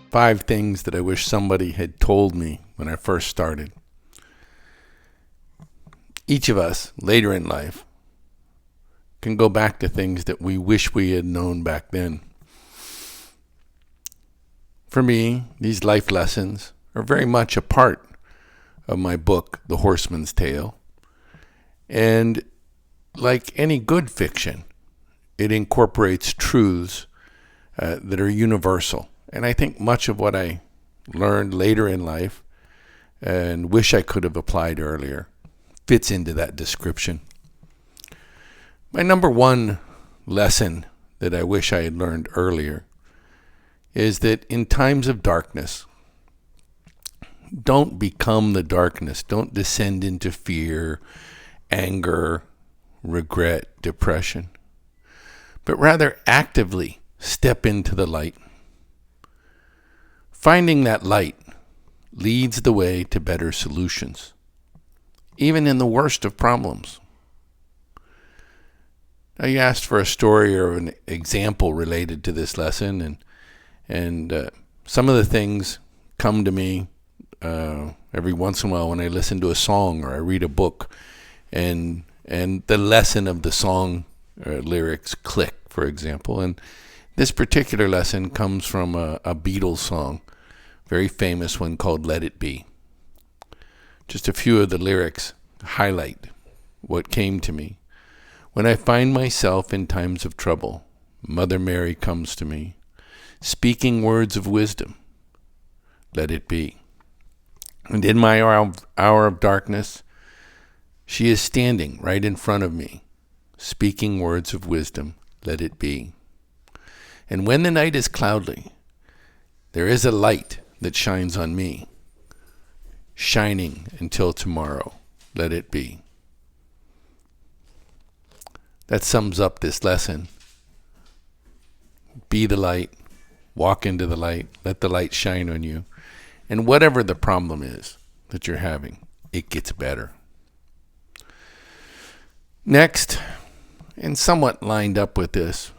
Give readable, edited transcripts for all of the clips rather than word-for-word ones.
5 things that I wish somebody had told me when I first started. Each of us, later in life, can go back to things that we wish we had known back then. For me, these life lessons are very much a part of my book, The Horseman's Tale. And like any good fiction, it incorporates truths that are universal. And I think much of what I learned later in life and wish I could have applied earlier fits into that description. My number one lesson that I wish I had learned earlier is that in times of darkness, don't become the darkness. Don't descend into fear, anger, regret, depression, but rather actively step into the light. Finding that light leads the way to better solutions, even in the worst of problems. Now, you asked for a story or an example related to this lesson, and some of the things come to me every once in a while when I listen to a song or I read a book, and the lesson of the song lyrics click, for example. And this particular lesson comes from a Beatles song, very famous one called Let It Be. Just a few of the lyrics highlight what came to me. When I find myself in times of trouble, Mother Mary comes to me, speaking words of wisdom, let it be. And in my hour of darkness, she is standing right in front of me, speaking words of wisdom, let it be. And when the night is cloudy, there is a light that shines on me, shining until tomorrow, let it be. That sums up this lesson. Be the light, walk into the light, let the light shine on you. And whatever the problem is that you're having, it gets better. Next, and somewhat lined up with this,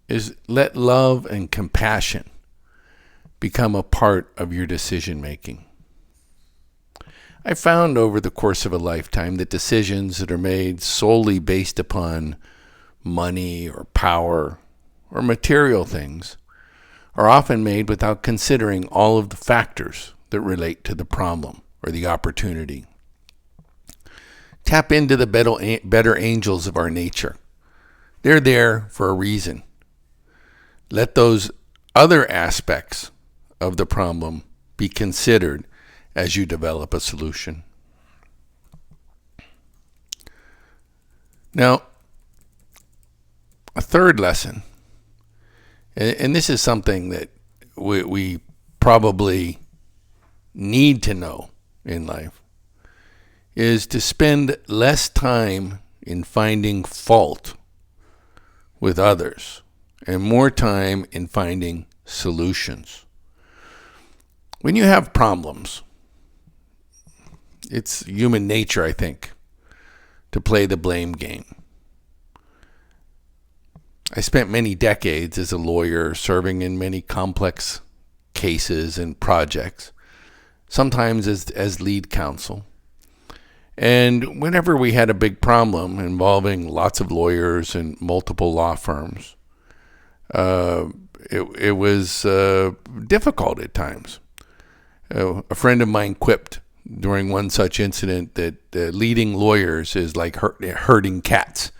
is let love and compassion become a part of your decision making. I found over the course of a lifetime that decisions that are made solely based upon money or power or material things are often made without considering all of the factors that relate to the problem or the opportunity. Tap into the better angels of our nature. They're there for a reason. Let those other aspects of the problem be considered as you develop a solution. Now, a third lesson, and this is something that we probably need to know in life, is to spend less time in finding fault with others and more time in finding solutions. When you have problems, it's human nature, I think, to play the blame game. I spent many decades as a lawyer serving in many complex cases and projects, sometimes as lead counsel. And whenever we had a big problem involving lots of lawyers and multiple law firms, it was difficult at times. A friend of mine quipped during one such incident that leading lawyers is like herding cats.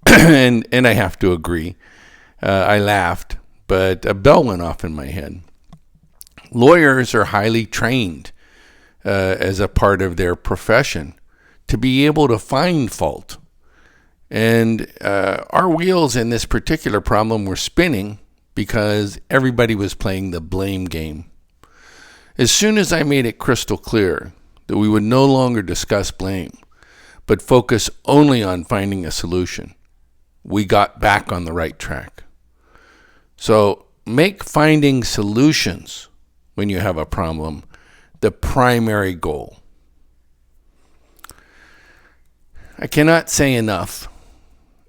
and I have to agree. I laughed, but a bell went off in my head. Lawyers are highly trained as a part of their profession to be able to find fault. And our wheels in this particular problem were spinning because everybody was playing the blame game. As soon as I made it crystal clear that we would no longer discuss blame, but focus only on finding a solution, we got back on the right track. So make finding solutions when you have a problem the primary goal. I cannot say enough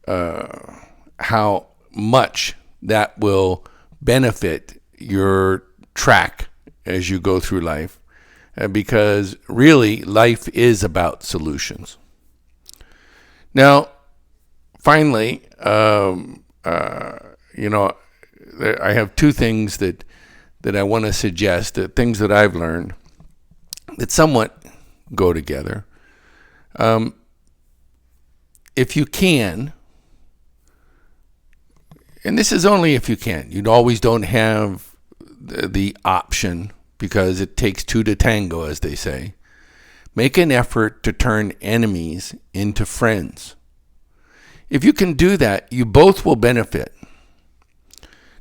how much that will benefit your track as you go through life, because really life is about solutions. Now, finally, I have two things that I want to suggest, things that I've learned that somewhat go together. If you can, and this is only if you can, you always don't have the option because it takes two to tango, as they say. Make an effort to turn enemies into friends. If you can do that, you both will benefit.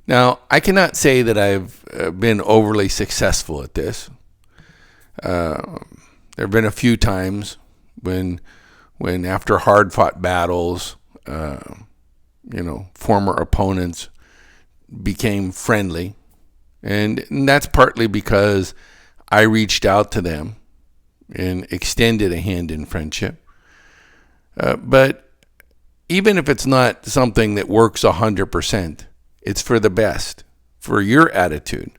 Now, I cannot say that I've been overly successful at this. There have been a few times when after hard-fought battles, former opponents became friendly. And that's partly because I reached out to them and extended a hand in friendship. But even if it's not something that works 100%, it's for the best, for your attitude,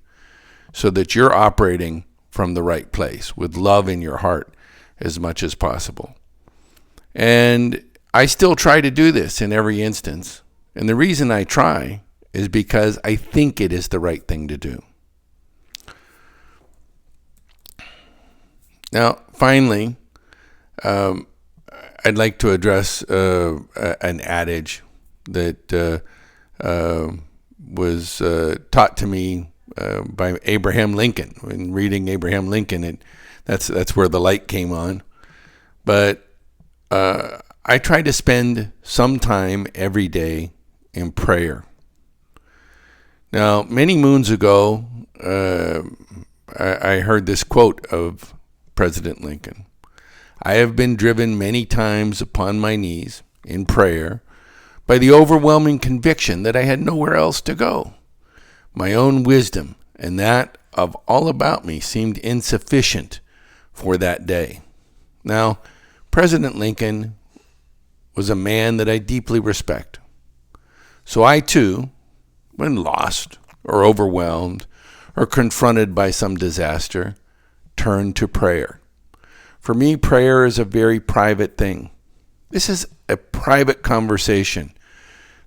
so that you're operating from the right place with love in your heart as much as possible. And I still try to do this in every instance. And the reason I try is because I think it is the right thing to do. Now, finally, I'd like to address an adage that was taught to me by Abraham Lincoln. When reading Abraham Lincoln, that's where the light came on. But I try to spend some time every day in prayer. Now, many moons ago, I heard this quote of President Lincoln. I have been driven many times upon my knees in prayer by the overwhelming conviction that I had nowhere else to go. My own wisdom and that of all about me seemed insufficient for that day. Now, President Lincoln was a man that I deeply respect. So I too, when lost or overwhelmed or confronted by some disaster, turn to prayer. For me, prayer is a very private thing. This is a private conversation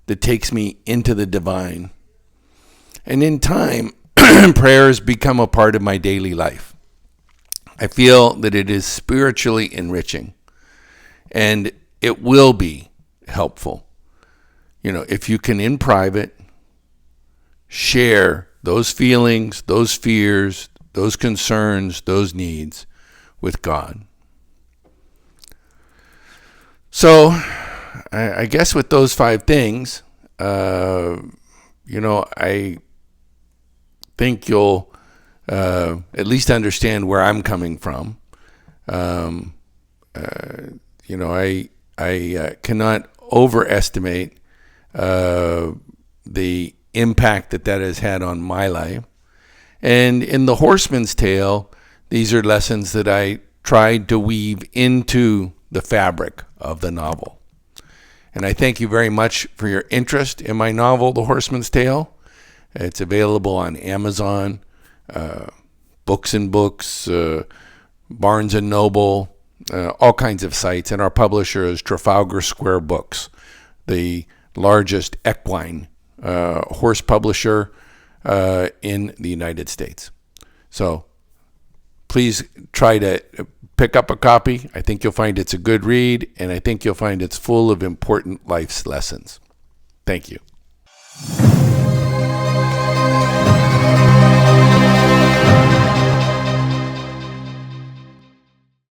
that takes me into the divine. And in time, prayer has become a part of my daily life. I feel that it is spiritually enriching, and it will be helpful. If you can, in private, share those feelings, those fears, those concerns, those needs with God. So, I guess with those 5 things, I think you'll at least understand where I'm coming from. I cannot overestimate the impact that has had on my life. And in The Horseman's Tale, these are lessons that I tried to weave into the fabric of the novel. And I thank you very much for your interest in my novel, The Horseman's Tale. It's available on Amazon, Books and Books, Barnes and Noble, all kinds of sites. And our publisher is Trafalgar Square Books, the largest equine horse publisher in the United States. So please try to pick up a copy. I think you'll find it's a good read, and I think you'll find it's full of important life's lessons. Thank you.